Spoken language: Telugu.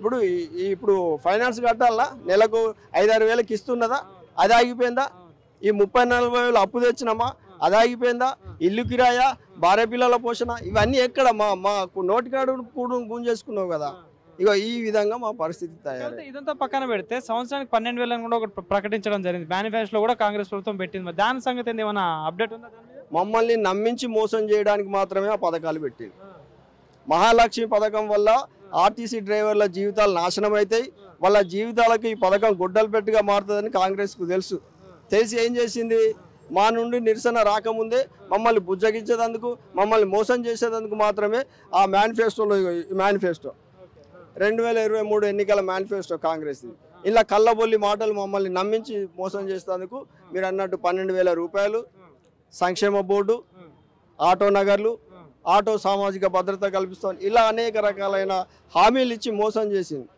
ఇప్పుడు ఇప్పుడు ఫైనాన్స్ కట్టాలా నెలకు 5-6 వేలకి ఇస్తున్నదా? అది ఆగిపోయిందా? ఈ 30-40 వేలు అప్పు తెచ్చినామా? అది ఆగిపోయిందా? ఇల్లు కిరాయా, భార్య పిల్లల పోషణ ఇవన్నీ ఎక్కడ మా నోటికాడు కూడా గుంజేసుకున్నావు కదా. ఇక ఈ విధంగా మా పరిస్థితి తయారు. ఇదంతా పక్కన పెడితే సంవత్సరానికి 12,000 కూడా ఒకటి ప్రకటించడం జరిగింది. మేనిఫెస్టోలో కూడా కాంగ్రెస్ ప్రభుత్వం పెట్టింది. మరి దాని సంగతి ఏమైనా అప్డేట్ ఉందా? మమ్మల్ని నమ్మించి మోసం చేయడానికి మాత్రమే ఆ పథకాలు పెట్టింది. మహాలక్ష్మి పథకం వల్ల ఆర్టీసీ డ్రైవర్ల జీవితాలు నాశనం అవుతాయి, వాళ్ళ జీవితాలకు ఈ పథకం గుడ్డలు పెట్టుగా మారుతుందని కాంగ్రెస్కు తెలిసి ఏం చేసింది? మా నుండి నిరసన రాకముందే మమ్మల్ని బుజ్జగించేందుకు, మమ్మల్ని మోసం చేసేందుకు మాత్రమే ఆ మేనిఫెస్టోలో 2023 ఎన్నికల మేనిఫెస్టో కాంగ్రెస్ ఇలా కళ్ళబొల్లి మాటలు మమ్మల్ని నమ్మించి మోసం చేసేందుకు మీరు అన్నట్టు 12,000 రూపాయలు సంక్షేమ బోర్డు, ఆటో నగర్లు, ఆటో సామాజిక భద్రత కల్పిస్తాం ఇలా అనేక రకాలైన హామీలు ఇచ్చి మోసం చేసింది.